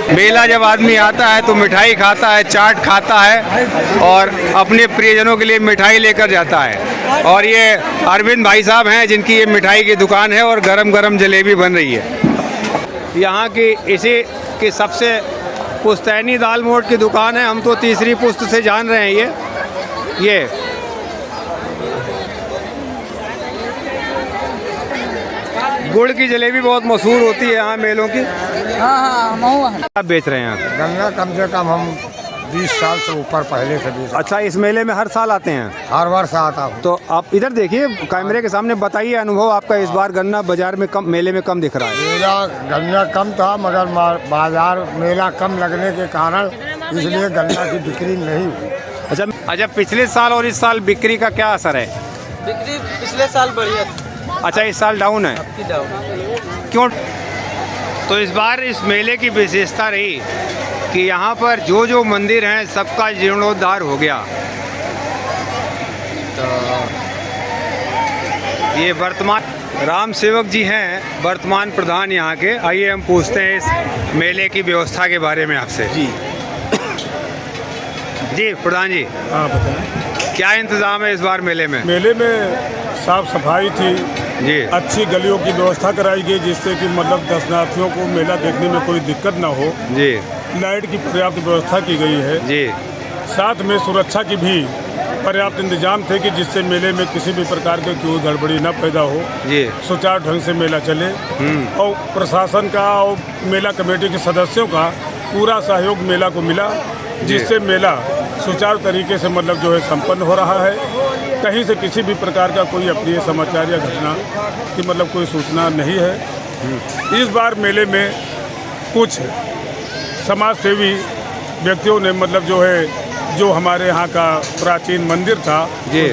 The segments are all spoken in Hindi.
मेला जब आदमी आता है तो मिठाई खाता है, चाट खाता है और अपने प्रियजनों के लिए मिठाई लेकर जाता है। और ये अरविंद भाई साहब हैं जिनकी ये मिठाई की दुकान है और गरम गरम जलेबी बन रही है। यहाँ की इसी की सबसे पुश्तैनी दाल मोठ की दुकान है। हम तो तीसरी पुश्त से जान रहे हैं ये गुड़ की जलेबी बहुत मशहूर होती है यहाँ मेलों की। हाँ, आप बेच रहे हैं यहाँ? गन्ना कम से कम हम 20 साल से ऊपर पहले से भी। अच्छा, इस मेले में हर साल आते हैं? हर वर्ष आता हूँ। तो आप इधर देखिए, कैमरे के सामने बताइए अनुभव आपका। इस बार गन्ना बाजार में कम, मेले में कम दिख रहा है। मेला गन्ना कम था मगर बाजार मेला कम लगने के कारण इसलिए गन्ना की बिक्री नहीं हुई। अच्छा, पिछले साल और इस साल बिक्री का क्या असर है? बिक्री पिछले साल बढ़िया थी। अच्छा, इस साल डाउन है? क्यों? तो इस बार इस मेले की विशेषता रही कि यहाँ पर जो जो मंदिर हैं सबका जीर्णोद्धार हो गया। तो ये वर्तमान राम सेवक जी हैं, वर्तमान प्रधान यहाँ के। आइए हम पूछते हैं इस मेले की व्यवस्था के बारे में आपसे। जी प्रधान जी, हाँ बताएं। क्या इंतजाम है इस बार मेले में? मेले में साफ सफाई थी जी, अच्छी गलियों की व्यवस्था कराई गई जिससे कि मतलब दर्शनार्थियों को मेला देखने में कोई दिक्कत ना हो। जी लाइट की पर्याप्त व्यवस्था की गई है। जी, साथ में सुरक्षा की भी पर्याप्त इंतजाम थे कि जिससे मेले में किसी भी प्रकार के कोई गड़बड़ी न पैदा हो, जी सुचारू ढंग से मेला चले। और प्रशासन का और मेला कमेटी के सदस्यों का पूरा सहयोग मेला को मिला, जिससे मेला सुचारू तरीके से मतलब जो है संपन्न हो रहा है। कहीं से किसी भी प्रकार का कोई अप्रिय समाचार या घटना की मतलब कोई सूचना नहीं है। इस बार मेले में कुछ समाज सेवी व्यक्तियों ने मतलब जो है जो हमारे यहाँ का प्राचीन मंदिर था जी,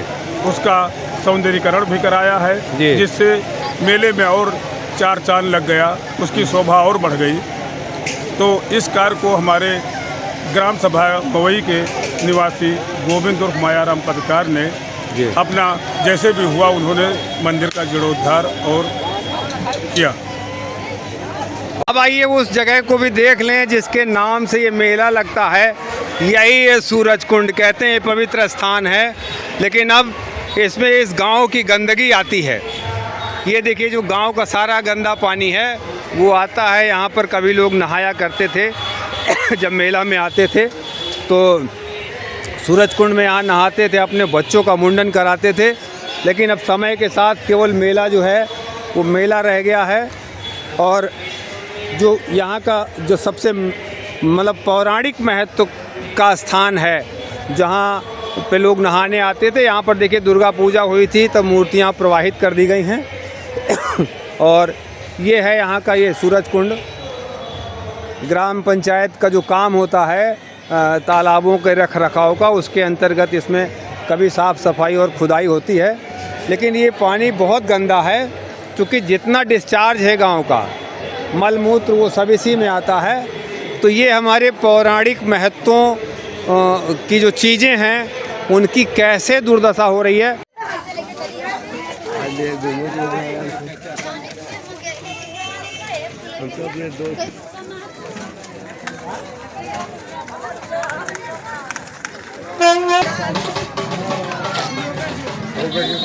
उसका सौंदर्यीकरण भी कराया है, जी। जिससे मेले में और चार चांद लग गया, उसकी शोभा और बढ़ गई। तो इस कार्य को हमारे ग्राम सभा मवई के निवासी गोविंद उर्फ मायाराम पत्रकार ने अपना जैसे भी हुआ उन्होंने मंदिर का जीर्णोद्धार और किया। अब आइए उस जगह को भी देख लें जिसके नाम से ये मेला लगता है। यही है सूरज कुंड, कहते हैं पवित्र स्थान है। लेकिन अब इसमें इस गांव की गंदगी आती है। ये देखिए, जो गांव का सारा गंदा पानी है वो आता है यहाँ पर। कभी लोग नहाया करते थे जब मेला में आते थे तो सूरज कुंड में यहाँ नहाते थे, अपने बच्चों का मुंडन कराते थे। लेकिन अब समय के साथ केवल मेला जो है वो मेला रह गया है। और जो यहाँ का जो सबसे मतलब पौराणिक महत्व का स्थान है जहाँ पे लोग नहाने आते थे, यहाँ पर देखिए दुर्गा पूजा हुई थी तब मूर्तियाँ प्रवाहित कर दी गई हैं। और ये है यहाँ का ये सूरज कुंड। ग्राम पंचायत का जो काम होता है तालाबों के रख रखाव का, उसके अंतर्गत इसमें कभी साफ़ सफाई और खुदाई होती है। लेकिन ये पानी बहुत गंदा है क्योंकि जितना डिस्चार्ज है गांव का मल मूत्र वो सब इसी में आता है। तो ये हमारे पौराणिक महत्वों की जो चीज़ें हैं उनकी कैसे दुर्दशा हो रही है।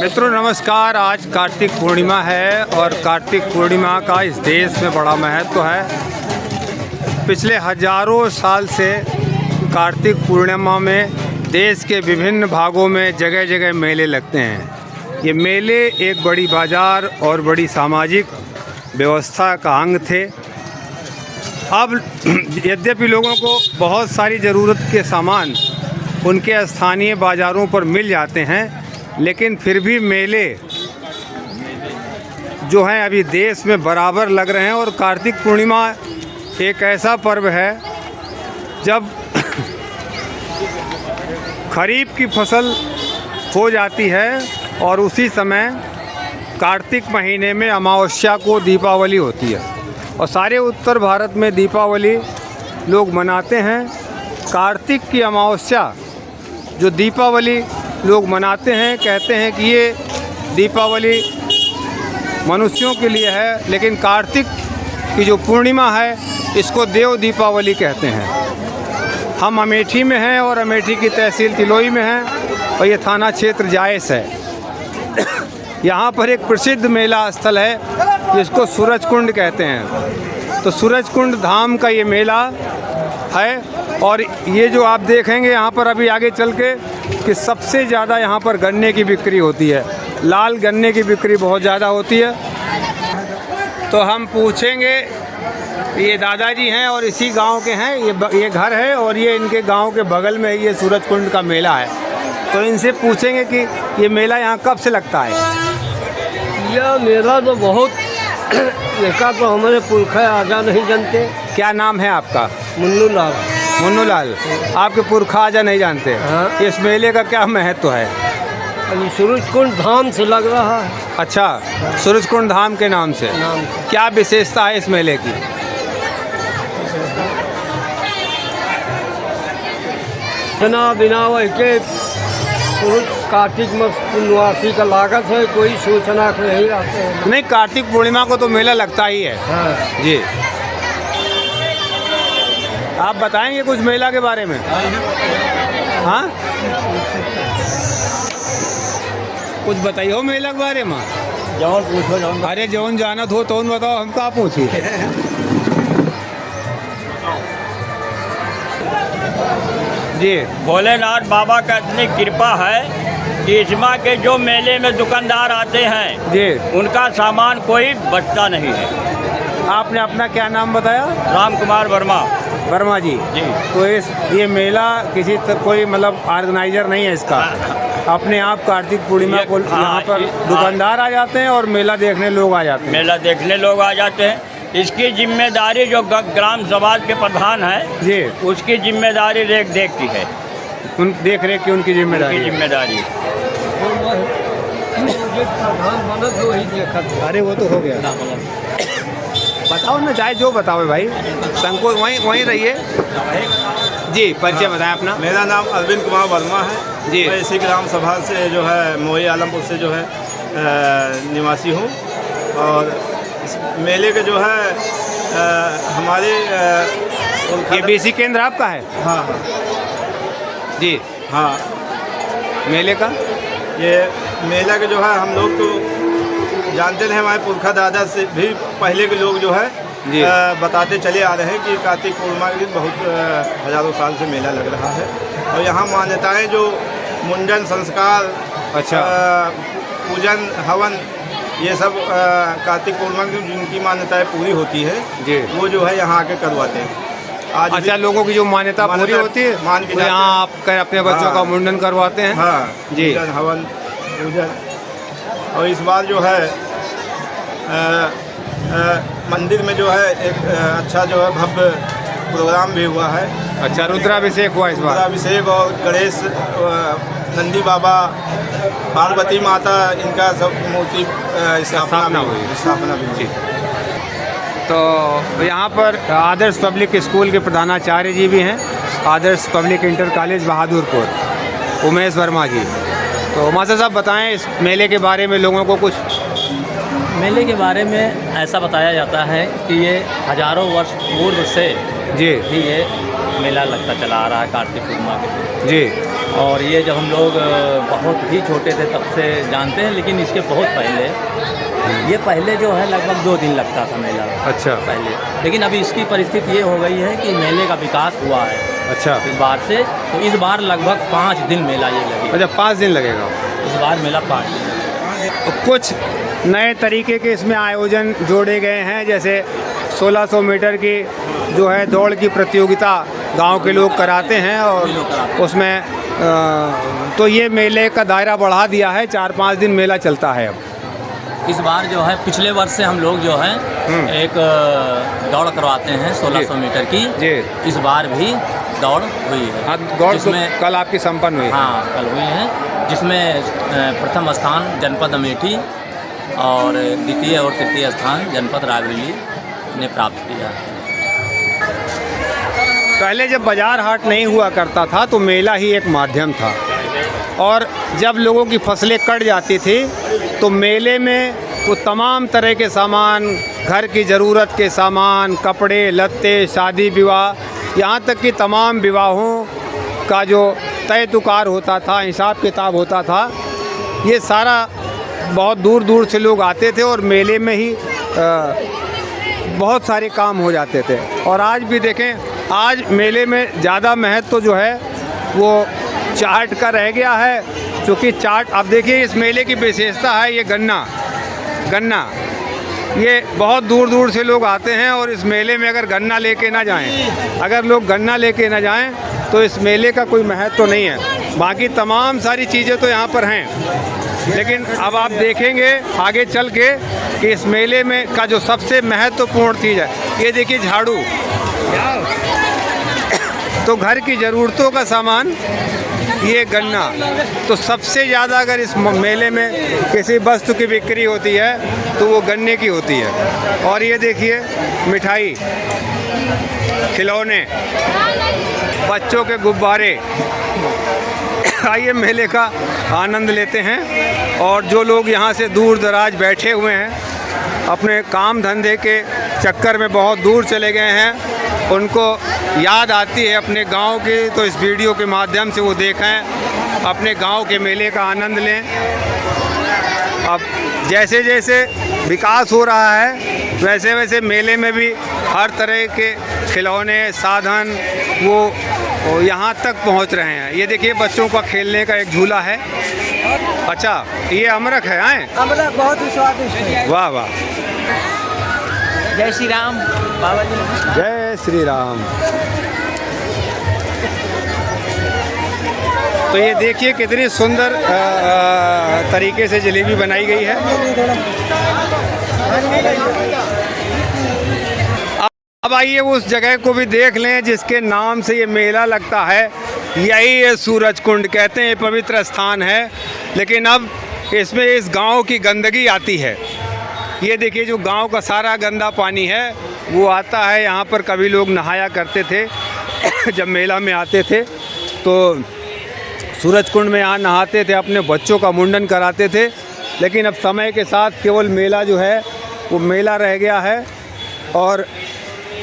मित्रों नमस्कार, आज कार्तिक पूर्णिमा है और कार्तिक पूर्णिमा का इस देश में बड़ा महत्व है। पिछले हजारों साल से कार्तिक पूर्णिमा में देश के विभिन्न भागों में जगह जगह मेले लगते हैं। ये मेले एक बड़ी बाजार और बड़ी सामाजिक व्यवस्था का अंग थे। अब यद्यपि लोगों को बहुत सारी ज़रूरत के सामान उनके स्थानीय बाज़ारों पर मिल जाते हैं, लेकिन फिर भी मेले जो हैं अभी देश में बराबर लग रहे हैं। और कार्तिक पूर्णिमा एक ऐसा पर्व है जब खरीफ की फसल हो जाती है और उसी समय कार्तिक महीने में अमावस्या को दीपावली होती है। और सारे उत्तर भारत में दीपावली लोग मनाते हैं। कार्तिक की अमावस्या जो दीपावली लोग मनाते हैं, कहते हैं कि ये दीपावली मनुष्यों के लिए है, लेकिन कार्तिक की जो पूर्णिमा है इसको देव दीपावली कहते हैं। हम अमेठी में हैं और अमेठी की तहसील तिलोई में हैं और ये थाना क्षेत्र जायस है। यहाँ पर एक प्रसिद्ध मेला स्थल है जिसको सूरज कुंड कहते हैं। तो सूरज कुंड धाम का ये मेला है और ये जो आप देखेंगे यहाँ पर अभी आगे चल के कि सबसे ज़्यादा यहाँ पर गन्ने की बिक्री होती है। लाल गन्ने की बिक्री बहुत ज़्यादा होती है। तो हम पूछेंगे, ये दादाजी हैं और इसी गांव के हैं, ये घर है और ये इनके गांव के बगल में ये सूरज कुंड का मेला है। तो इनसे पूछेंगे कि ये मेला यहाँ कब से लगता है। यह मेला तो बहुत देखा तो हमारे पुरखा आजा नहीं जानते। क्या नाम है आपका? मुन्नू लाल। मुन्नू लाल, आपके पुरखा आजा नहीं जानते। हाँ। इस मेले का क्या महत्व है? अभी सूरज कुंड धाम से लग रहा है। अच्छा, सूरज कुंड धाम के नाम से। नाम क्या विशेषता है इस मेले की? बिना वही के कार्तिक मास पूर्णवासी का लागत है, कोई सूचना को नहीं रहते हैं। नहीं, कार्तिक पूर्णिमा को तो मेला लगता ही है। हाँ। जी, आप बताएंगे कुछ मेला के बारे में? हाँ, कुछ बताइए हो मेला के बारे में। जौन पूछो जौन। अरे जौन जानत हो तो बताओ, हम कहाँ पूछी। जी, भोलेनाथ बाबा का इतनी कृपा है कि इसमें के जो मेले में दुकानदार आते हैं जी, उनका सामान कोई बचता नहीं है। आपने अपना क्या नाम बताया? राम कुमार वर्मा। वर्मा जी। जी। तो ये मेला किसी कोई मतलब ऑर्गेनाइजर नहीं है इसका, अपने आप कार्तिक पूर्णिमा को यहाँ पर दुकानदार आ जाते हैं और मेला देखने लोग आ जाते हैं। मेला देखने लोग आ जाते हैं। इसकी जिम्मेदारी जो ग्राम समाज के प्रधान है जी, उसकी जिम्मेदारी देख की है। उन देख रेख की उनकी जिम्मेदारी उनकी है। जिम्मेदारी। प्रधान बनत हो ही देखत। अरे वो तो हो गया। बताओ ना, चाहे जो बताओ भाई, संकोच वहीं रहिए। जी, परिचय बताएं अपना। मेरा नाम अरविंद कुमार वर्मा है जी। मैं इसी ग्राम सभा से जो है मोई आलमपुर से जो है निवासी हूँ। और इस मेले के जो है हमारे ये बीसी केंद्र आपका है? हाँ हाँ जी। हाँ, मेले का ये मेला के जो है हम लोग तो जानते हैं, हमारे पुरखा दादा से भी पहले के लोग जो है जी। बताते चले आ रहे हैं कि कार्तिक पूर्णिमा के दिन बहुत हज़ारों साल से मेला लग रहा है। और यहाँ मान्यताएं जो मुंडन संस्कार, अच्छा, पूजन हवन, ये सब कार्तिक पूर्णिमा की जिनकी मान्यताएं पूरी होती है जी, वो जो है यहाँ आके करवाते हैं। आज अच्छा, लोगों की जो मान्यता पूरी होती है मान के वो यहाँ आप अपने बच्चों हाँ। का मुंडन करवाते हैं। हाँ जी। पूजन हवन पूजन। और इस बार जो है मंदिर में जो है एक अच्छा जो है भव्य प्रोग्राम भी हुआ है। अच्छा, रुद्राभिषेक हुआ इस बार। रुद्राभिषेक और गणेश, नंदी बाबा, पार्वती माता, इनका सब मूर्ति स्थापना भी हुई। तो यहाँ पर आदर्श पब्लिक स्कूल के प्रधानाचार्य जी भी हैं, Adarsh public inter college Bahadurpur, Umesh Verma ji. तो मास्टर साहब बताएं इस मेले के बारे में लोगों को कुछ। मेले के बारे में ऐसा बताया जाता है कि ये हजारों वर्ष पूर्व से जी ही ये मेला लगता चला आ रहा है कार्तिक पूर्णिमा के दिन। जी। और ये जब हम लोग बहुत ही छोटे थे तब से जानते हैं, लेकिन इसके बहुत पहले, ये पहले जो है लगभग 2 दिन लगता था मेला। अच्छा। पहले, लेकिन अभी इसकी परिस्थिति ये हो गई है कि मेले का विकास हुआ है। अच्छा। इस बार से, तो इस बार लगभग 5 दिन मेला ये लगेगा। अच्छा, 5 दिन लगेगा इस बार मेला 5 दिन। तो कुछ नए तरीके के इसमें आयोजन जोड़े गए हैं, जैसे 1600 मीटर की जो है दौड़ की प्रतियोगिता गांव के लोग कराते हैं और उसमें तो ये मेले का दायरा बढ़ा दिया है, 4-5 दिन मेला चलता है अब। इस बार जो है पिछले वर्ष से हम लोग जो है एक दौड़ करवाते हैं 1600 मीटर की। जी। इस बार भी दौड़ हुई है। हाँ, दौड़ तो जिसमें कल आपकी संपन्न हुई। हाँ, कल हुई है, जिसमें प्रथम स्थान जनपद अमेठी और द्वितीय और तृतीय स्थान जनपद रायबरेली ने प्राप्त किया। पहले जब बाजार हाट नहीं हुआ करता था तो मेला ही एक माध्यम था, और जब लोगों की फसलें कट जाती थी तो मेले में वो तमाम तरह के सामान, घर की ज़रूरत के सामान, कपड़े लत्ते, शादी विवाह, यहाँ तक कि तमाम विवाहों का जो तय तुकार होता था, हिसाब किताब होता था, ये सारा बहुत दूर दूर से लोग आते थे और मेले में ही बहुत सारे काम हो जाते थे। और आज भी देखें, आज मेले में ज़्यादा महत्व जो है वो चाट का रह गया है, क्योंकि चाट, अब देखिए इस मेले की विशेषता है ये गन्ना, ये बहुत दूर दूर से लोग आते हैं और इस मेले में अगर गन्ना लेके ना जाएं, अगर लोग गन्ना लेके ना जाएं तो इस मेले का कोई महत्व तो नहीं है। बाकी तमाम सारी चीज़ें तो यहाँ पर हैं, लेकिन अब आप देखेंगे आगे चल के कि इस मेले में का जो सबसे महत्वपूर्ण चीज़ है, ये देखिए झाड़ू। तो घर की ज़रूरतों का सामान ये गन्ना, तो सबसे ज़्यादा अगर इस मेले में किसी वस्तु की बिक्री होती है तो वो गन्ने की होती है। और ये देखिए मिठाई, खिलौने, बच्चों के गुब्बारे। आइए मेले का आनंद लेते हैं। और जो लोग यहाँ से दूर दराज बैठे हुए हैं, अपने काम धंधे के चक्कर में बहुत दूर चले गए हैं, उनको याद आती है अपने गांव की, तो इस वीडियो के माध्यम से वो देखें, अपने गांव के मेले का आनंद लें। अब जैसे जैसे विकास हो रहा है वैसे वैसे मेले में भी हर तरह के खिलौने, साधन वो यहाँ तक पहुँच रहे हैं। ये देखिए बच्चों का खेलने का एक झूला है। अच्छा, ये अमरख है, आए अमरख बहुत ही स्वादिष्ट है। वाह वाह, जय श्री राम बाबा जी, नमस्कार। जय श्री राम। तो ये देखिए कितनी सुंदर तरीके से जलेबी बनाई गई है। अब आइए उस जगह को भी देख लें जिसके नाम से ये मेला लगता है। यही है सूरज कुंड, कहते हैं पवित्र स्थान है, लेकिन अब इसमें इस गांव की गंदगी आती है। ये देखिए जो गांव का सारा गंदा पानी है वो आता है यहाँ पर। कभी लोग नहाया करते थे जब मेला में आते थे तो सूरज कुंड में यहाँ नहाते थे, अपने बच्चों का मुंडन कराते थे। लेकिन अब समय के साथ केवल मेला जो है वो मेला रह गया है। और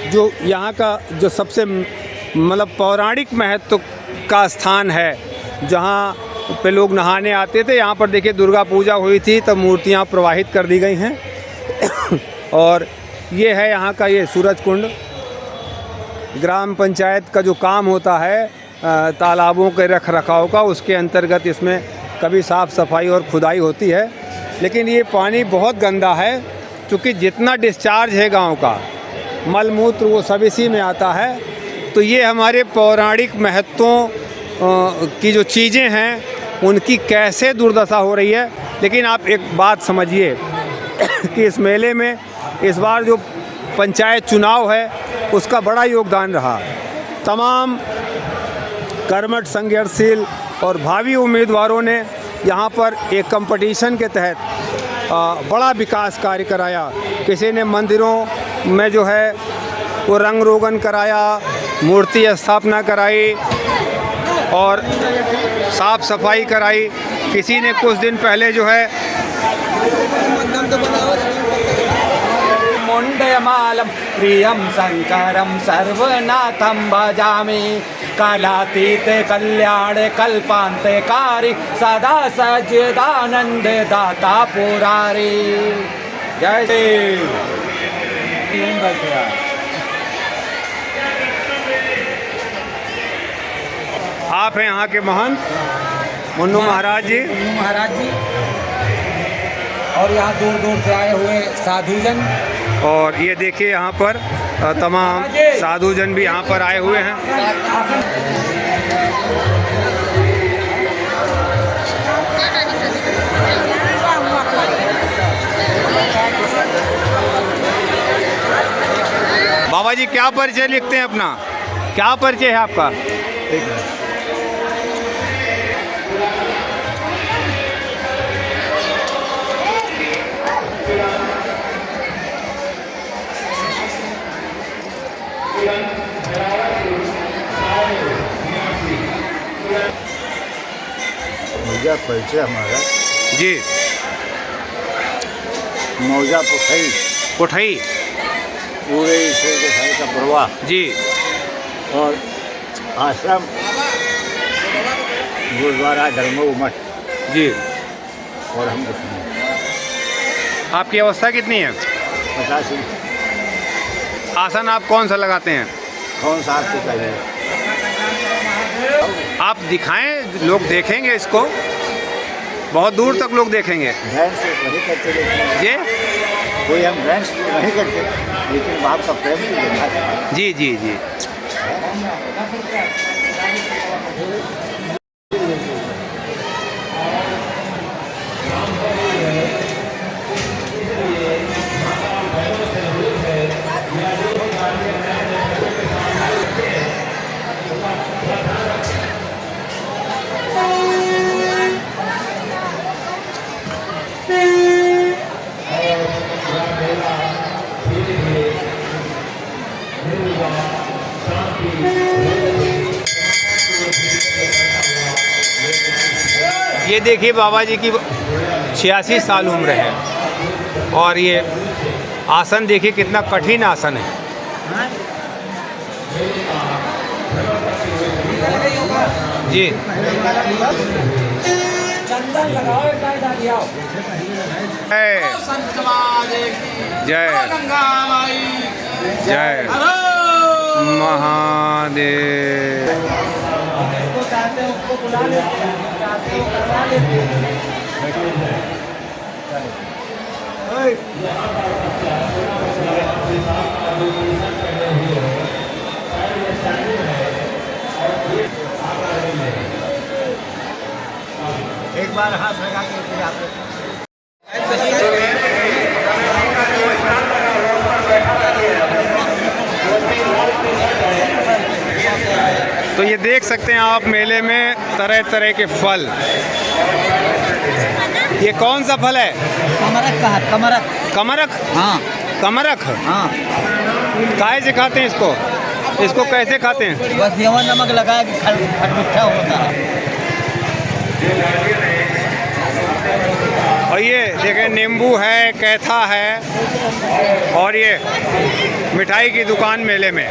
जो यहाँ का जो सबसे मतलब पौराणिक महत्व का स्थान है जहाँ पे लोग नहाने आते थे, यहाँ पर देखिए दुर्गा पूजा हुई थी तब मूर्तियाँ प्रवाहित कर दी गई हैं। और ये है यहाँ का ये सूरज कुंड। ग्राम पंचायत का जो काम होता है तालाबों के रख रखाव का, उसके अंतर्गत इसमें कभी साफ़ सफाई और खुदाई होती है। लेकिन ये पानी बहुत गंदा है, क्योंकि जितना डिस्चार्ज है गांव का मल मूत्र वो सब इसी में आता है। तो ये हमारे पौराणिक महत्वों की जो चीज़ें हैं उनकी कैसे दुर्दशा हो रही है। लेकिन आप एक बात समझिए कि इस मेले में इस बार जो पंचायत चुनाव है उसका बड़ा योगदान रहा। तमाम कर्मठ, संघर्षशील और भावी उम्मीदवारों ने यहाँ पर एक कंपटीशन के तहत बड़ा विकास कार्य कराया। किसी ने मंदिरों में जो है वो रंग रोगन कराया, मूर्ति स्थापना कराई और साफ सफाई कराई। किसी ने कुछ दिन पहले जो है मुंडयमालं प्रियं शंकरं सर्वनाथं भजामि, कालातीत कल्याण कल्पांतकारी, सदा सच्चिदानंद दाता पुरारी। जय देव। आप हैं यहाँ के महंत मुन्नू महाराज जी। महाराज जी और यहाँ दूर दूर से आए हुए साधुजन। और ये देखिए यहाँ पर तमाम साधुजन भी यहाँ पर आए हुए हैं। बाबा जी क्या परिचय लिखते हैं अपना, क्या परिचय है आपका? भैया परिचय हमारा जी। मौजा पुठई कोठई पूरे गोसाई का प्रवाह जी, और आश्रम गुरुद्वारा धर्मो मठ जी। और हम कुछ नहीं। आपकी अवस्था कितनी है? 85। आसन आप कौन सा लगाते हैं? कौन सा आपको चाहिए? आप दिखाएं, लोग देखेंगे इसको, बहुत दूर तक लोग देखेंगे। भैंस से नहीं करते लेकिन जी कोई हम भैंस नहीं करते, लेकिन बाप का प्रेम भी देखा था। जी जी जी। ये देखिए बाबा जी की 86 साल उम्र है और ये आसन देखिए कितना कठिन आसन है। जी जय जय महादेव। एक बार हाथ लगा के फिर आप तो ये देख सकते हैं आप मेले में तरह तरह के फल। ये कौन सा फल है? कमरक का है, कमरक। कमरक? हाँ कमरक? हाँ। काहे से खाते हैं इसको? इसको कैसे खाते हैं? बस सेवा नमक लगाया कि खटमिठा होता है। और ये देखें नींबू है, कैथा है और ये मिठाई की दुकान मेले में।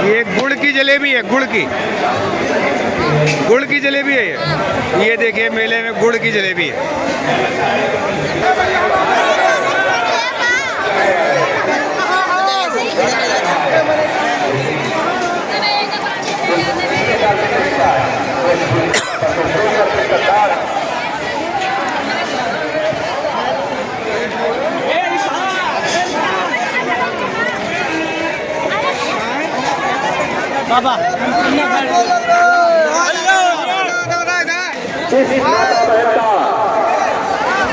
ये गुड़ की जलेबी है, गुड़ की जलेबी है ये देखिए मेले में गुड़ की जलेबी है। बाबा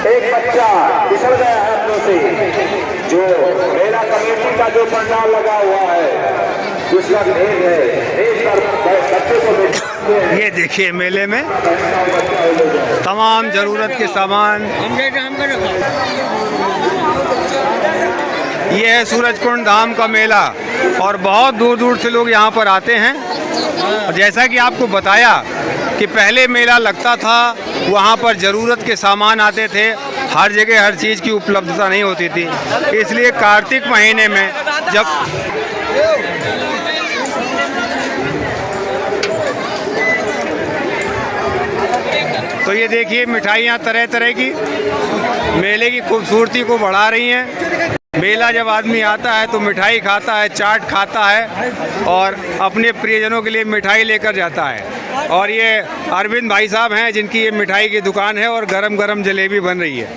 एक बच्चा फिसल गया है अपनों से। जो मेला कमेटी का जो पंडाल लगा हुआ है जिसका ढेर है, एक बच्चे को ये देखिए मेले में तमाम ज़रूरत के सामान। ये है सूरजकुंड धाम का मेला और बहुत दूर दूर से लोग यहाँ पर आते हैं। और जैसा कि आपको बताया कि पहले मेला लगता था, वहाँ पर ज़रूरत के सामान आते थे, हर जगह हर चीज़ की उपलब्धता नहीं होती थी। इसलिए कार्तिक महीने में जब तो ये देखिए मिठाइयाँ तरह तरह की मेले की खूबसूरती को बढ़ा रही हैं। मेला जब आदमी आता है तो मिठाई खाता है, चाट खाता है और अपने प्रियजनों के लिए मिठाई लेकर जाता है। और ये अरविंद भाई साहब हैं जिनकी ये मिठाई की दुकान है और गरम गरम जलेबी बन रही है।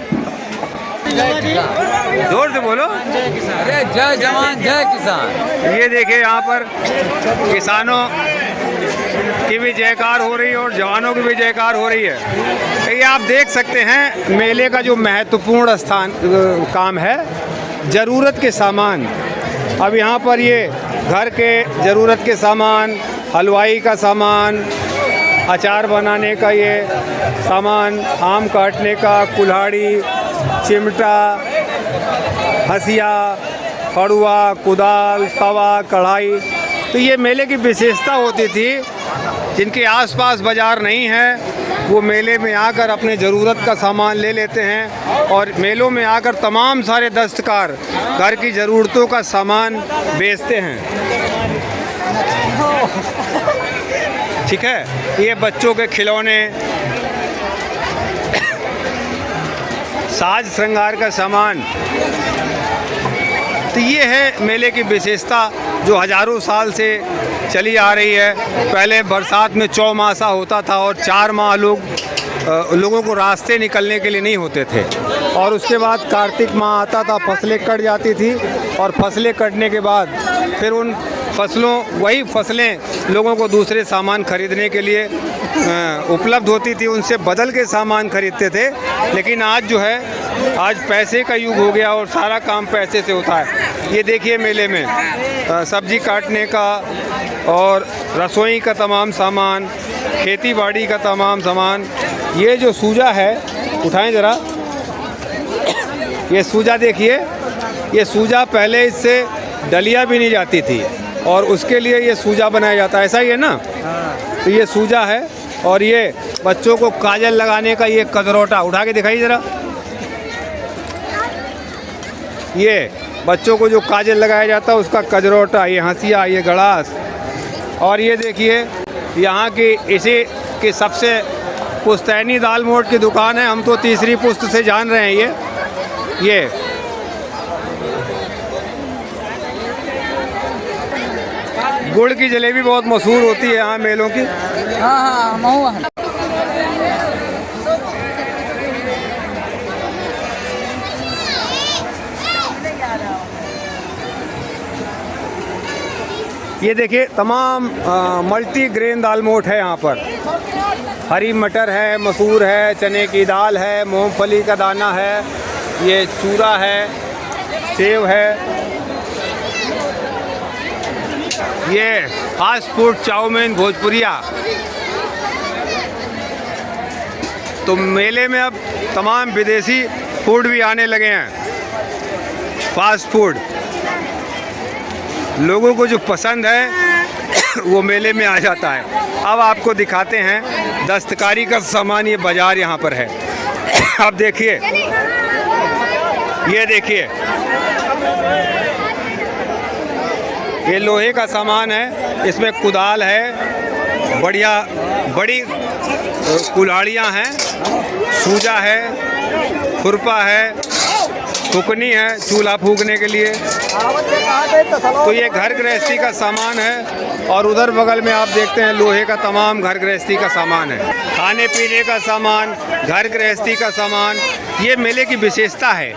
जोर से बोलो। अरे जय जवान जय किसान। ये देखिए यहाँ पर किसानों की भी जयकार हो रही है और जवानों की भी जयकार हो रही है। ये आप देख सकते हैं मेले का जो महत्वपूर्ण काम है, ज़रूरत के सामान। अब यहाँ पर ये घर के ज़रूरत के सामान, हलवाई का सामान, अचार बनाने का ये सामान, आम काटने का कुल्हाड़ी, चिमटा, हसिया, फड़ुआ, कुदाल, तवा, कढ़ाई। तो ये मेले की विशेषता होती थी जिनके आसपास बाज़ार नहीं है वो मेले में आकर अपने ज़रूरत का सामान ले लेते हैं और मेलों में आकर तमाम सारे दस्तकार घर की ज़रूरतों का सामान बेचते हैं। ठीक है, ये बच्चों के खिलौने, साज श्रृंगार का सामान। तो ये है मेले की विशेषता जो हज़ारों साल से चली आ रही है। पहले बरसात में चौमासा होता था और 4 माह लोगों को रास्ते निकलने के लिए नहीं होते थे, और उसके बाद कार्तिक माह आता था, फसलें कट जाती थी और फसलें कटने के बाद फिर उन वही फसलें लोगों को दूसरे सामान खरीदने के लिए उपलब्ध होती थी, उनसे बदल के सामान खरीदते थे। लेकिन आज जो है, आज पैसे का युग हो गया और सारा काम पैसे से होता है। ये देखिए मेले में सब्जी काटने का और रसोई का तमाम सामान, खेती बाड़ी का तमाम सामान। ये जो सूजा है, उठाएं ज़रा, ये सूजा देखिए, ये सूजा पहले इससे डलिया भी नहीं जाती थी और उसके लिए ये सूजा बनाया जाता है, ऐसा ही है ना। तो ये सूजा है और ये बच्चों को काजल लगाने का ये कजरोटा, उठा के दिखाइए ज़रा। ये बच्चों को जो काजल लगाया जाता है उसका कजरोटा, ये हंसिया, ये गड़ास। और ये देखिए यहाँ की इसी की सबसे पुश्तैनी दाल मोठ की दुकान है, हम तो तीसरी पुश्त से जान रहे हैं। ये गुड़ की जलेबी बहुत मशहूर होती है यहाँ मेलों की। हाँ महुआ। ये देखिए तमाम मल्टी ग्रेन दाल मोठ है यहाँ पर। हरी मटर है, मसूर है, चने की दाल है, मूंगफली का दाना है, ये चूरा है, सेव है। ये फास्ट फूड, चाउमीन, भोजपुरिया। तो मेले में अब तमाम विदेशी फूड भी आने लगे हैं। फास्ट फूड लोगों को जो पसंद है वो मेले में आ जाता है। अब आपको दिखाते हैं दस्तकारी का सामान। ये बाज़ार यहाँ पर है, आप देखिए, ये देखिए, ये लोहे का सामान है। इसमें कुदाल है, बढ़िया बड़ी कुल्हाड़ियाँ हैं, सूजा है, खुरपा है, फूकनी है चूल्हा फूकने के लिए। तो ये घर गृहस्थी का सामान है। और उधर बगल में आप देखते हैं लोहे का तमाम घर गृहस्थी का सामान है, खाने पीने का सामान, घर गृहस्थी का सामान। ये मेले की विशेषता है।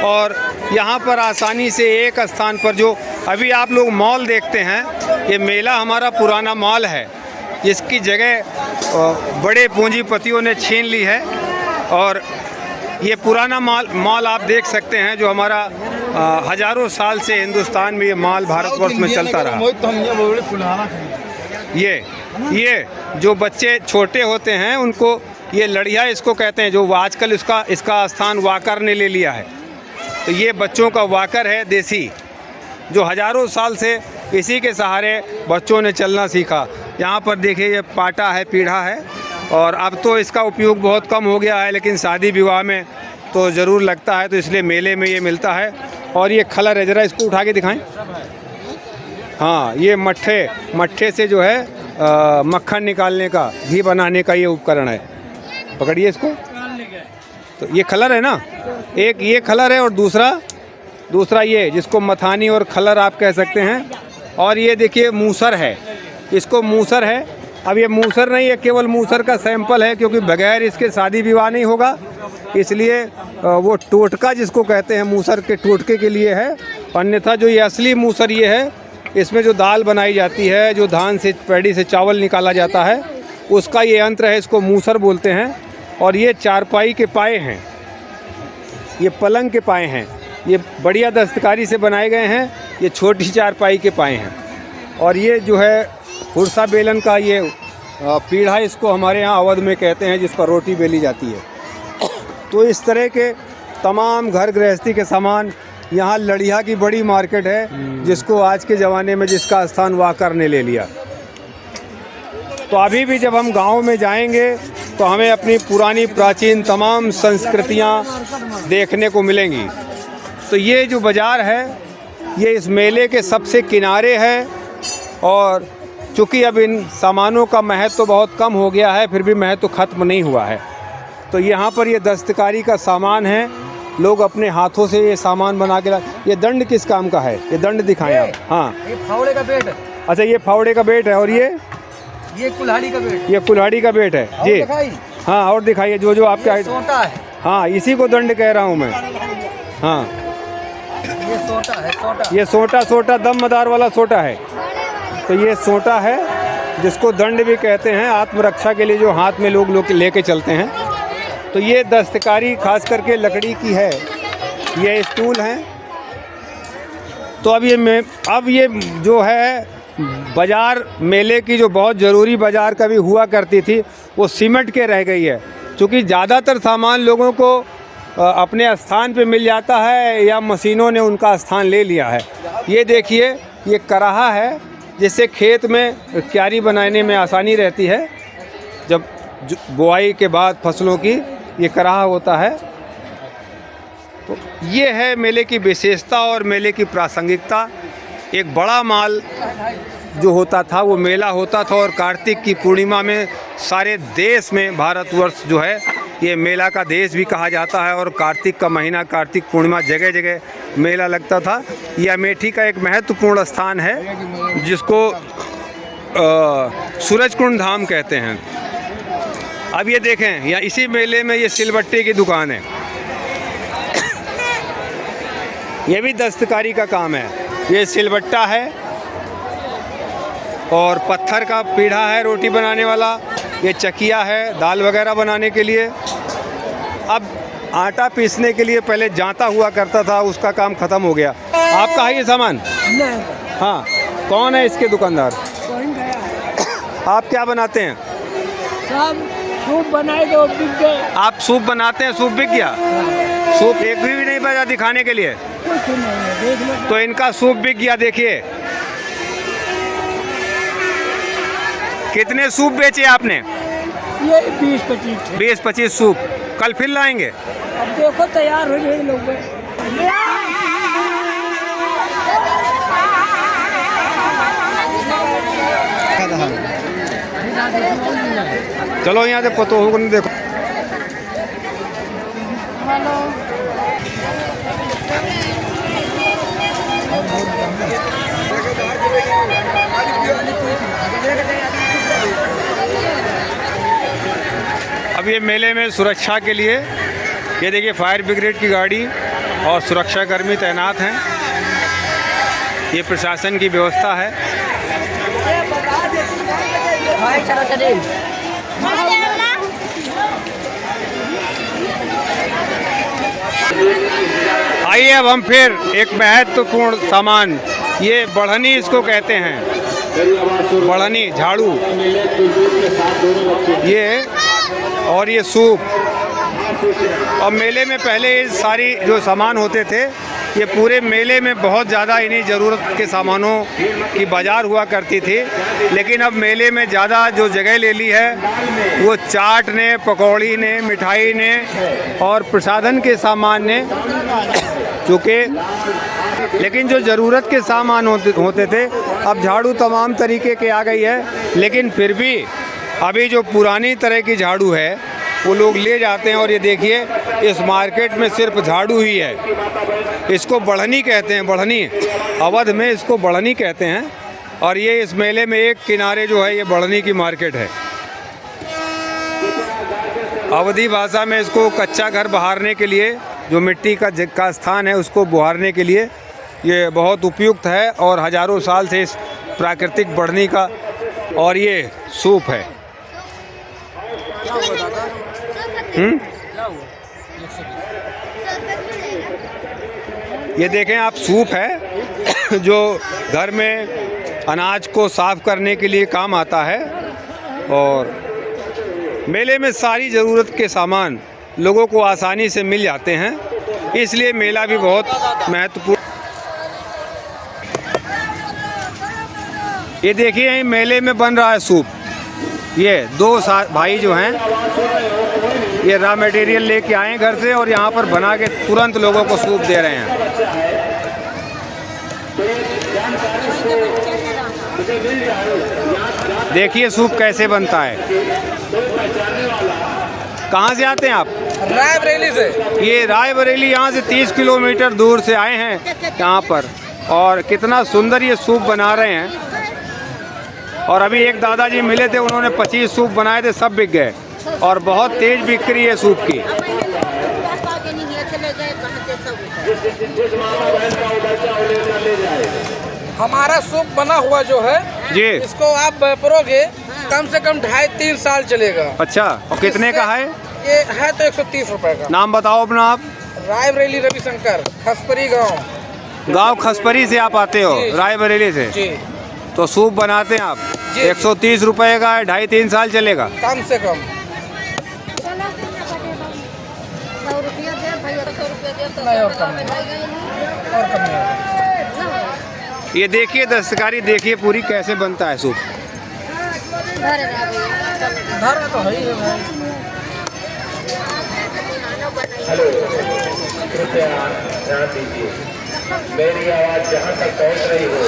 और यहाँ पर आसानी से एक स्थान पर, जो अभी आप लोग मॉल देखते हैं, ये मेला हमारा पुराना मॉल है, जिसकी जगह बड़े पूंजीपतियों ने छीन ली है। और ये पुराना मॉल आप देख सकते हैं, जो हमारा हज़ारों साल से हिंदुस्तान में ये माल भारतवर्ष में चलता रहा। ये जो बच्चे छोटे होते हैं उनको ये लड़िया इसको कहते हैं, जो आजकल इसका स्थान वाकर ने ले लिया है। तो ये बच्चों का वाकर है देसी, जो हज़ारों साल से इसी के सहारे बच्चों ने चलना सीखा। यहाँ पर देखिए ये पाटा है, पीढ़ा है, और अब तो इसका उपयोग बहुत कम हो गया है, लेकिन शादी विवाह में तो ज़रूर लगता है, तो इसलिए मेले में ये मिलता है। और ये खलर है, ज़रा इसको उठा के दिखाएं। हाँ, ये मट्ठे से जो है मक्खन निकालने का, घी बनाने का ये उपकरण है। पकड़िए इसको। तो ये खलर है ना, एक ये खलर है और दूसरा ये, जिसको मथानी और खलर आप कह सकते हैं। और ये देखिए मूसर है, इसको मूसर है। अब ये मूसर नहीं है, केवल मूसर का सैंपल है, क्योंकि बगैर इसके शादी विवाह नहीं होगा, इसलिए वो टोटका जिसको कहते हैं, मूसर के टोटके के लिए है। अन्यथा जो ये असली मूसर ये है, इसमें जो दाल बनाई जाती है, जो धान से, पैडी से चावल निकाला जाता है, उसका ये यंत्र है, इसको मूसर बोलते हैं। और ये चारपाई के पाए हैं, ये पलंग के पाए हैं, ये बढ़िया दस्तकारी से बनाए गए हैं। ये छोटी चारपाई के पाए हैं। और ये जो है हुरसा बेलन का ये पीढ़ा, इसको हमारे यहाँ अवध में कहते हैं, जिस पर रोटी बेली जाती है। तो इस तरह के तमाम घर गृहस्थी के सामान। यहाँ लड़िया की बड़ी मार्केट है, जिसको आज के ज़माने में जिसका स्थान वाकर ने ले लिया। तो अभी भी जब हम गांव में जाएंगे तो हमें अपनी पुरानी प्राचीन तमाम संस्कृतियां देखने को मिलेंगी। तो ये जो बाज़ार है ये इस मेले के सबसे किनारे है और चूँकि अब इन सामानों का महत्व तो बहुत कम हो गया है, फिर भी महत्व तो ख़त्म नहीं हुआ है। तो यहाँ पर ये दस्तकारी का सामान है, लोग अपने हाथों से ये सामान बना के ये दंड किस काम का है? ये दंड दिखाएं आप। हाँ, ये फावड़े का बेट है। अच्छा, ये फावड़े का बेट है और ये कुल्हाड़ी का बेट। ये कुल्हाड़ी का बेट है जी। हाँ, और दिखाइए जो आपके सोटा है। हाँ, इसी को दंड कह रहा हूँ मैं। हाँ, ये सोटा है। सोटा, ये सोटा दम मदार वाला सोटा है। तो ये सोटा है जिसको दंड भी कहते हैं, आत्मरक्षा के लिए जो हाथ में लोग लेके चलते हैं। तो ये दस्तकारी खास करके लकड़ी की है। ये स्टूल हैं। तो अब ये जो है बाज़ार मेले की जो बहुत ज़रूरी बाज़ार कभी हुआ करती थी वो सिमट के रह गई है, क्योंकि ज़्यादातर सामान लोगों को अपने स्थान पे मिल जाता है या मशीनों ने उनका स्थान ले लिया है। ये देखिए, ये कराहा है जिससे खेत में क्यारी बनाने में आसानी रहती है। जब बुआई के बाद फसलों की ये कराहा होता है। तो ये है मेले की विशेषता और मेले की प्रासंगिकता। एक बड़ा माल जो होता था वो मेला होता था और कार्तिक की पूर्णिमा में सारे देश में, भारतवर्ष जो है ये मेला का देश भी कहा जाता है और कार्तिक का महीना, कार्तिक पूर्णिमा जगह जगह मेला लगता था। यह अमेठी का एक महत्वपूर्ण स्थान है जिसको सूरजकुंड धाम कहते हैं। अब ये देखें, या इसी मेले में ये सिलबट्टे की दुकान है। ये भी दस्तकारी का काम है। ये सिलबट्टा है और पत्थर का पीढ़ा है रोटी बनाने वाला। ये चकिया है दाल वगैरह बनाने के लिए। अब आटा पीसने के लिए पहले जाता हुआ करता था, उसका काम ख़त्म हो गया। आपका है ये सामान? नहीं। हाँ, कौन है इसके दुकानदार? आप क्या बनाते हैं? सब सूप बनाए तो बिक गए। आप सूप बनाते हैं, सूप बिक गया? सूप एक भी नहीं बचा दिखाने के लिए? कुछ नहीं है, देख लो। तो इनका सूप बिक गया। देखिए कितने सूप बेचे आपने? ये 20-25 थे। 20-25 सूप। कल फिर लाएंगे? अब देखो तैयार हो जाए लोग। चलो यहाँ से पतो होगा नहीं। देखो अब ये मेले में सुरक्षा के लिए ये देखिए फायर ब्रिगेड की गाड़ी और सुरक्षाकर्मी तैनात हैं। ये प्रशासन की व्यवस्था है। आइए अब हम फिर एक महत्वपूर्ण सामान, ये बढ़नी इसको कहते हैं, बढ़नी झाड़ू, ये और ये सूप। और मेले में पहले ये सारी जो सामान होते थे ये पूरे मेले में बहुत ज़्यादा इन्हीं ज़रूरत के सामानों की बाज़ार हुआ करती थी। लेकिन अब मेले में ज़्यादा जो जगह ले ली है वो चाट ने, पकौड़ी ने, मिठाई ने और प्रसाधन के सामान ने, चूँकि लेकिन जो ज़रूरत के सामान होते थे अब झाड़ू तमाम तरीके के आ गई है। लेकिन फिर भी अभी जो पुरानी तरह की झाड़ू है वो लोग ले जाते हैं। और ये देखिए इस मार्केट में सिर्फ झाड़ू ही है। इसको बढ़नी कहते हैं, बढ़नी, अवध में इसको बढ़नी कहते हैं। और ये इस मेले में एक किनारे जो है ये बढ़नी की मार्केट है। अवधी भाषा में इसको कच्चा घर बहारने के लिए, जो मिट्टी का स्थान है उसको बुहारने के लिए ये बहुत उपयुक्त है। और हज़ारों साल से इस प्राकृतिक बढ़नी का। और ये सूप है। ये देखें आप, सूप है जो घर में अनाज को साफ करने के लिए काम आता है। और मेले में सारी ज़रूरत के सामान लोगों को आसानी से मिल जाते हैं, इसलिए मेला भी बहुत महत्वपूर्ण। ये देखिए यहीं मेले में बन रहा है सूप। ये दो भाई जो हैं ये रॉ मटेरियल लेके आए हैं घर से और यहाँ पर बना के तुरंत लोगों को सूप दे रहे हैं। देखिए सूप कैसे बनता है। कहाँ से आते हैं आप? रायबरेली से। ये रायबरेली यहाँ से 30 किलोमीटर दूर से आए हैं यहाँ पर, और कितना सुंदर ये सूप बना रहे हैं। और अभी एक दादाजी मिले थे, उन्होंने 25 सूप बनाए थे, सब बिक गए और बहुत तेज बिक्री है सूप की। हमारा सूप बना हुआ जो है जी, इसको आप भरोगे कम से कम 2.5-3 साल चलेगा। अच्छा, और कितने का है? ये है तो 130 रुपए का। नाम बताओ अपना आप। रायबरेली रविशंकर, खसपरी गांव खसपरी से आप आते हो? जी, जी। रायबरेली से जी। तो सूप बनाते हैं आप? जी। 130 रुपए का है, 2.5-3 साल चलेगा कम से कम। नहीं और कम नहीं। ये देखिए दस्तकारी, देखिए पूरी कैसे बनता है सूप। घर में तो है ही है भाई। हेलो, कृपया ध्यान दीजिए, मेरी आवाज़ जहाँ तक पहुँच रही हो,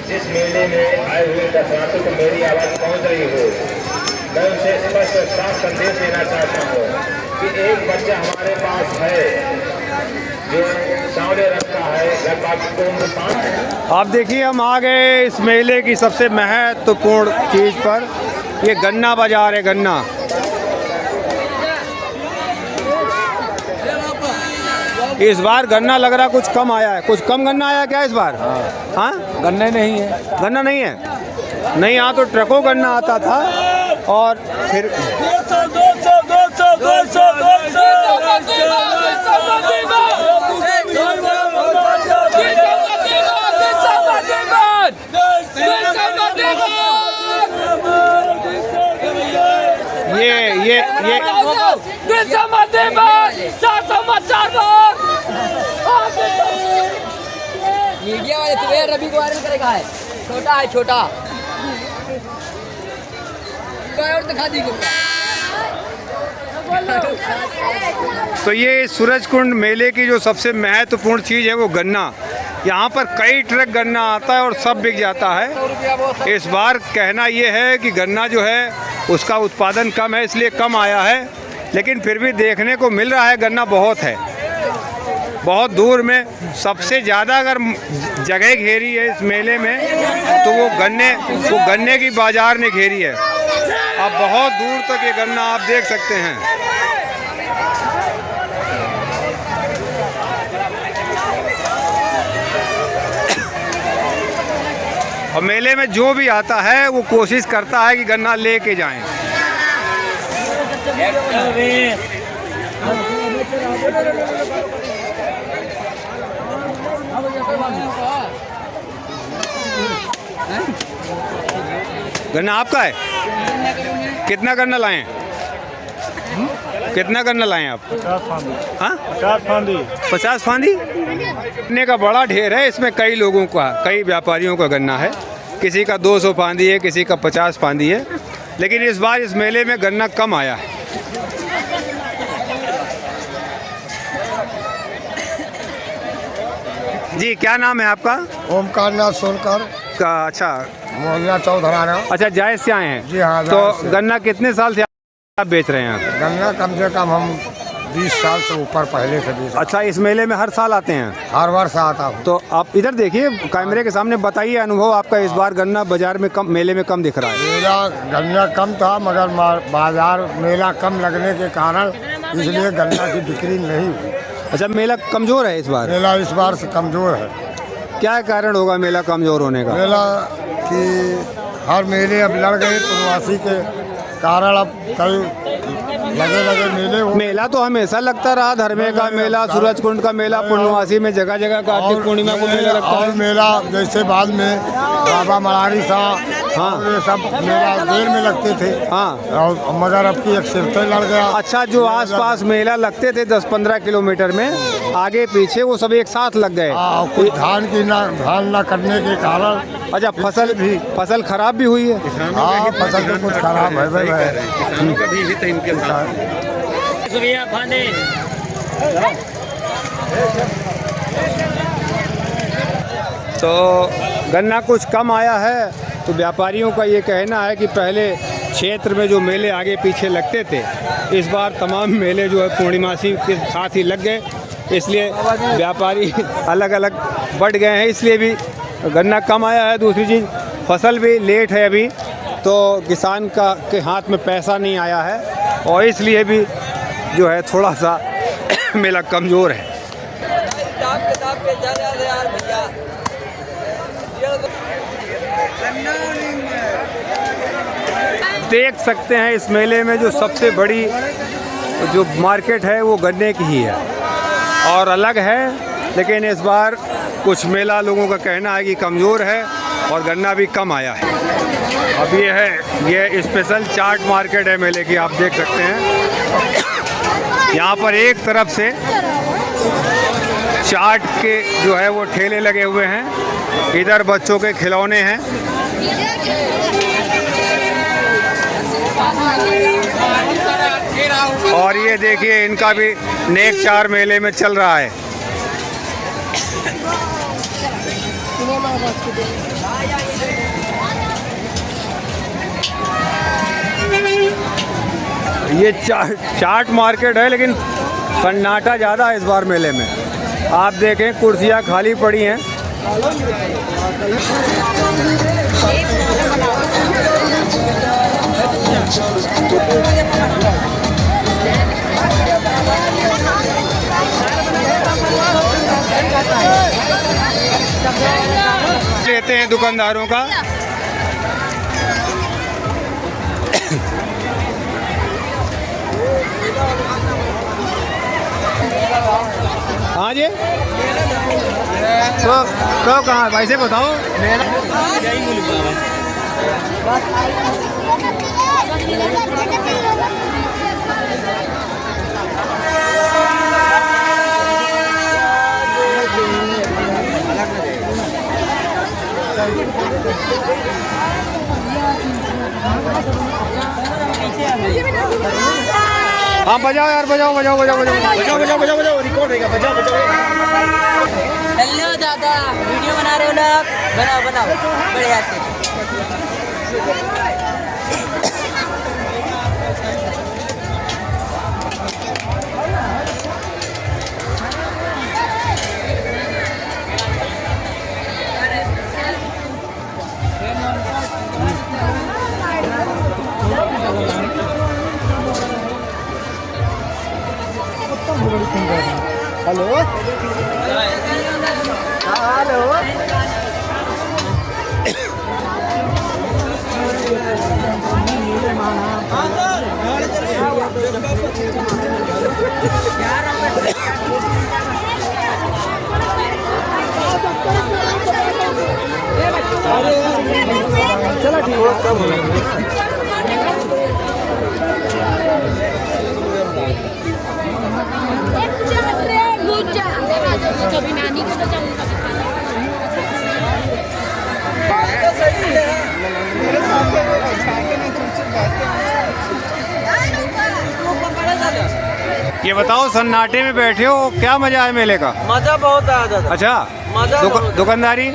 जिस मेले में आए हुए दर्शनार्थियों को मेरी आवाज़ पहुँच रही हो, मैं उनसे स्पष्ट और साफ संदेश देना चाहता हूँ कि एक बच्चा हमारे पास है जो सांवले रंग का है, लगभग 2 साल। आप देखिए हम आ गए इस मेले की सबसे महत्वपूर्ण चीज़ पर। ये गन्ना बाजार है, गन्ना। इस बार गन्ना लग रहा कुछ कम आया है। कुछ कम गन्ना आया क्या इस बार? हाँ, गन्ना नहीं है। गन्ना नहीं है? नहीं, यहाँ तो ट्रकों गन्ना आता था और फिर ये मीडिया वाले तुम्हें रवि को वायरल करेगा है। छोटा है, छोटा और दिखा दी। तो ये सूरजकुंड मेले की जो सबसे महत्वपूर्ण चीज़ है वो गन्ना। यहाँ पर कई ट्रक गन्ना आता है और सब बिक जाता है। इस बार कहना ये है कि गन्ना जो है उसका उत्पादन कम है, इसलिए कम आया है, लेकिन फिर भी देखने को मिल रहा है गन्ना बहुत है। बहुत दूर में सबसे ज़्यादा अगर जगह घेरी है इस मेले में तो वो गन्ने की बाजार ने घेरी है। अब बहुत दूर तक ये गन्ना आप देख सकते हैं। और मेले में जो भी आता है वो कोशिश करता है कि गन्ना लेके जाएं। गन्ना आपका है? कितना गन्ना लाए हैं? कितना गन्ना लाए हैं आप? 50 फांदी। हाँ, 50 फांदी। 50 फांदी? गन्ने का बड़ा ढेर है। इसमें कई लोगों का, कई व्यापारियों का गन्ना है। किसी का 200 फांदी है, किसी का 50 फांदी है, लेकिन इस बार इस मेले में गन्ना कम आया है। जी, क्या नाम है आपका? ओमकार नाथ सोनकर का? अच्छा, मोहल्ला चौधराना। अच्छा, जायज से आए हैं? जी हाँ। तो गन्ना कितने साल से आप बेच रहे हैं? गन्ना कम से कम हम 20 साल से ऊपर पहले से 20। अच्छा, इस मेले में हर साल आते हैं? हर वर्ष आता हूँ। तो आप इधर देखिए, कैमरे के सामने बताइए अनुभव आपका। इस बार गन्ना बाजार में कम, मेले में कम दिख रहा है। मेला गन्ना कम था, मगर बाजार मेला कम लगने के कारण इसलिए गन्ना की बिक्री नहीं हुई। अच्छा, मेला कमज़ोर है इस बार? मेला इस बार से कमज़ोर है। क्या कारण होगा मेला कमज़ोर होने का? मेला कि हर मेले अब लड़ गए पूर्णवासी के कारण, अब कई लगे मेले हो। मेला तो हमेशा लगता रहा, धर्मे का मेला, सूरजकुंड का मेला, पूर्णवासी में जगह जगह कार्तिक पूर्णिमा को मेला लगता है। और मेला जैसे बाद में बाबा मरारी साहब हाँ। और ये सब मेला देर में लगते थे। हाँ। और मगर अब की एक सिरते लड़ गया। अच्छा, जो आसपास मेला लगते थे 10-15 किलोमीटर में आगे पीछे, वो सब एक साथ लग गए। हाँ, कुछ धान ना करने के कारण। अच्छा, फसल खराब भी हुई है। हाँ, फसल तो कुछ खराब है भाई। किसानों का भी हित है इनके साथ। तो गन्ना कुछ कम आया है, तो व्यापारियों का ये कहना है कि पहले क्षेत्र में जो मेले आगे पीछे लगते थे, इस बार तमाम मेले जो है पूर्णिमासी के साथ ही लग गए, इसलिए व्यापारी अलग अलग बढ़ गए हैं, इसलिए भी गन्ना कम आया है। दूसरी चीज़, फसल भी लेट है अभी, तो किसान के हाथ में पैसा नहीं आया है, और इसलिए भी जो है थोड़ा सा मेला कमज़ोर है। देख सकते हैं इस मेले में जो सबसे बड़ी जो मार्केट है वो गन्ने की ही है और अलग है, लेकिन इस बार कुछ मेला लोगों का कहना है कि कमज़ोर है और गन्ना भी कम आया है। अब ये स्पेशल चाट मार्केट है मेले की, आप देख सकते हैं। यहाँ पर एक तरफ से चाट के जो है वो ठेले लगे हुए हैं, इधर बच्चों के खिलौने हैं। और ये देखिए, इनका भी नेक चार मेले में चल रहा है। ये चाट मार्केट है, लेकिन सन्नाटा ज़्यादा है इस बार मेले में। आप देखें, कुर्सियाँ खाली पड़ी हैं। लेते हैं दुकानदारों का। हाँ जी, तो कहाँ भाई से बताओ। हाँ, बजाओ यार, बजाओ बजाओ बजाओ बजाओ बजाओ बजाओ बजाओ बजाओ, रिकॉर्ड रहेगा, बजाओ बजाओ। हेलो दादा, वीडियो बना रहे हो ना आप? बनाओ बनाओ बढ़िया से। हेलो हेलो, चलो ठीक है। कभी नानी को तो जाऊँ, कभी ये बताओ, सन्नाटे में बैठे हो, क्या मजा है मेले का? मजा बहुत आया दादा। अच्छा, मजा दुकानदारी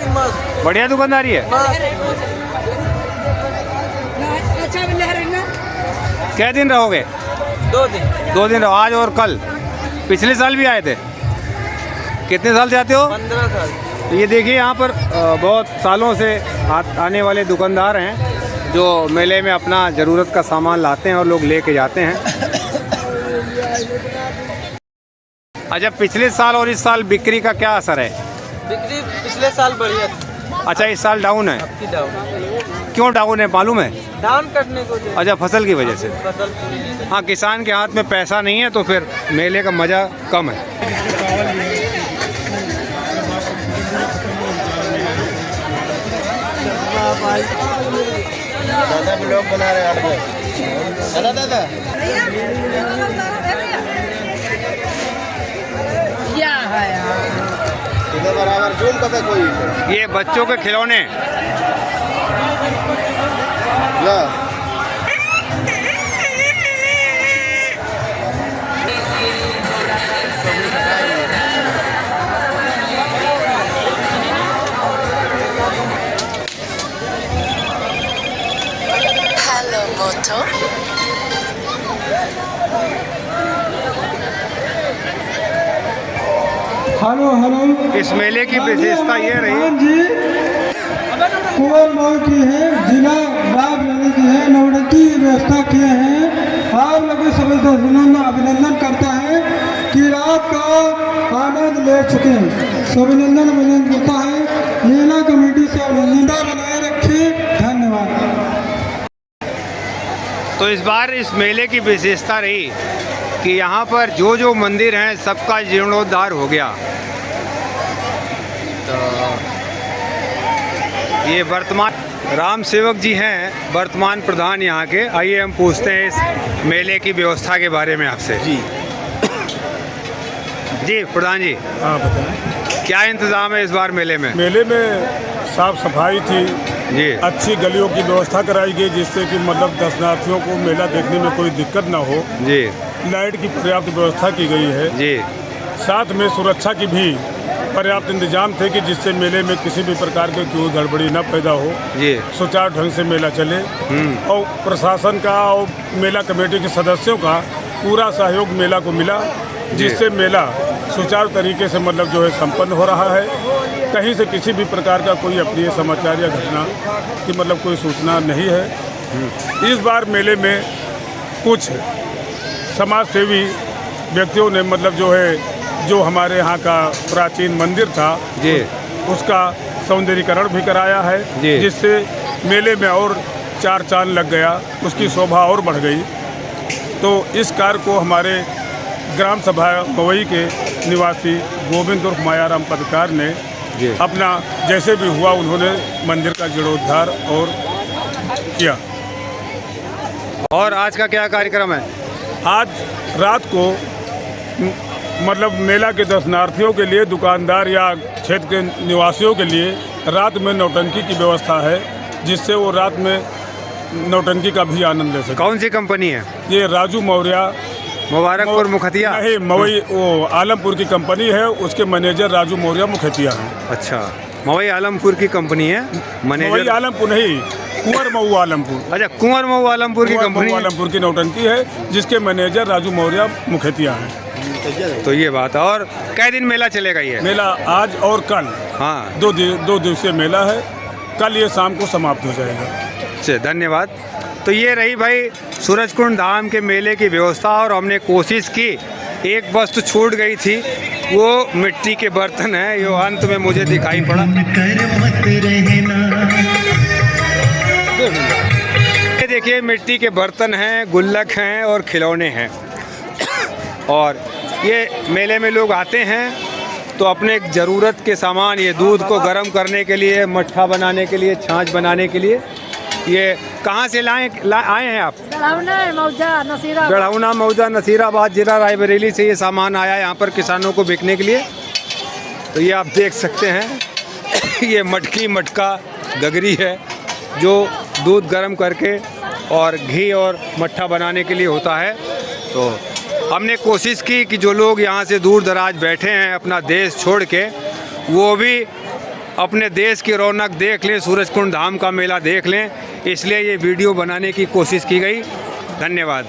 मस्त, बढ़िया दुकानदारी है। क्या दिन रहोगे? 2 दिन रहो, आज और कल। पिछले साल भी आए थे? कितने साल से आते हो? 15 साल। ये देखिए, यहाँ पर बहुत सालों से आने वाले दुकानदार हैं जो मेले में अपना ज़रूरत का सामान लाते हैं और लोग लेके जाते हैं। अच्छा, पिछले साल और इस साल बिक्री का क्या असर है? बिक्री पिछले साल बढ़िया थी। अच्छा, इस साल डाउन है? डाउन। क्यों डाउन है मालूम है? धान कटने को। अच्छा, फसल की वजह से। फसल। हाँ, किसान के हाथ में पैसा नहीं है तो फिर मेले का मज़ा कम है। भाई दादा ब्लॉग बना रहे हैं दादा दादा क्या है यार? इधर बराबर जूम करता कोई ये बच्चों के खिलौने। ला Hello, Moto. हेलो हेलो इस मेले की विशेषता ये रही जी कुंवर मऊ की है, जिला रायबरेली की है, नवरत्न की व्यवस्था किए हैं। आप लोग सभी को अभिनंदन करता है कि रात का आनंद ले चुके हैं। अभिनंदन करता है मेला कमेटी से अभिनंदन बनाए रखिए। धन्यवाद। तो इस बार इस मेले की विशेषता रही कि यहाँ पर जो जो मंदिर हैं सबका जीर्णोद्धार हो गया। तो ये वर्तमान राम सेवक जी हैं, वर्तमान प्रधान यहाँ के। आइए हम पूछते हैं इस मेले की व्यवस्था के बारे में आपसे। जी प्रधान जी, हाँ बताएं। क्या इंतज़ाम है इस बार मेले में? मेले में साफ सफाई थी जी, अच्छी गलियों की व्यवस्था कराई गई जिससे कि मतलब दर्शनार्थियों को मेला देखने में कोई दिक्कत ना हो। जी लाइट की पर्याप्त व्यवस्था की गई है। जी, साथ में सुरक्षा की भी पर्याप्त इंतजाम थे कि जिससे मेले में किसी भी प्रकार की कोई गड़बड़ी न पैदा हो, जी सुचारू ढंग से मेला चले। और प्रशासन का और मेला कमेटी के सदस्यों का पूरा सहयोग मेला को मिला, जिससे मेला सुचारू तरीके से मतलब जो है संपन्न हो रहा है। कहीं से किसी भी प्रकार का कोई अप्रिय समाचार या घटना की मतलब कोई सूचना नहीं है। इस बार मेले में कुछ समाज सेवी व्यक्तियों ने मतलब जो है जो हमारे यहाँ का प्राचीन मंदिर था जी, उसका सौंदर्यीकरण भी कराया है, जी। जिससे मेले में और चार चांद लग गया, उसकी शोभा और बढ़ गई। तो इस कार्य को हमारे ग्राम सभा मवई के निवासी गोविंद उर्फ मायाराम पत्रकार ने अपना जैसे भी हुआ उन्होंने मंदिर का जीर्णोद्धार और किया। और आज का क्या कार्यक्रम है? आज रात को मतलब मेला के दर्शनार्थियों के लिए, दुकानदार या क्षेत्र के निवासियों के लिए रात में नौटंकी की व्यवस्था है, जिससे वो रात में नौटंकी का भी आनंद ले सके। कौन सी कंपनी है? ये राजू मौर्या मुबारकपुर मुखतिया? नहीं, मवई वो आलमपुर की कंपनी है, उसके मैनेजर राजू मौर्या मुखतिया हैं। अच्छा, मवई आलमपुर की कंपनी है। मवई मैनेजर आलमपुर नहीं, कुंवर मऊ आलमपुर। अच्छा, कुंवर मऊ आलमपुर की कंपनी है। आलमपुर की नौटंकी है, जिसके मैनेजर राजू मौर्या मुखतिया हैं। तो ये बात है। और कै दिन मेला चलेगा ये? मेला आज और कल, हाँ, दो दिवसीय मेला है। कल ये शाम को समाप्त हो जाएगा। अच्छा, धन्यवाद। तो ये रही भाई सूरजकुंड धाम के मेले की व्यवस्था। और हमने कोशिश की, एक वस्तु छूट गई थी, वो मिट्टी के बर्तन है, जो अंत में मुझे दिखाई पड़ा। ये देखिए, मिट्टी के बर्तन हैं, गुल्लक हैं और खिलौने हैं। और ये मेले में लोग आते हैं तो अपने ज़रूरत के सामान, ये दूध को गर्म करने के लिए, मट्ठा बनाने के लिए, छाछ बनाने के लिए, ये कहाँ से आए हैं आप? गढ़ौना मौजा नसीराबाद जिला रायबरेली से ये सामान आया है यहाँ पर किसानों को बिकने के लिए। तो ये आप देख सकते हैं ये मटकी, मटका, गगरी है, जो दूध गर्म करके और घी और मट्ठा बनाने के लिए होता है। तो हमने कोशिश की कि जो लोग यहाँ से दूर दराज बैठे हैं अपना देश छोड़ के, वो भी अपने देश की रौनक देख लें, सूरजकुंड धाम का मेला देख लें। इसलिए ये वीडियो बनाने की कोशिश की गई। धन्यवाद।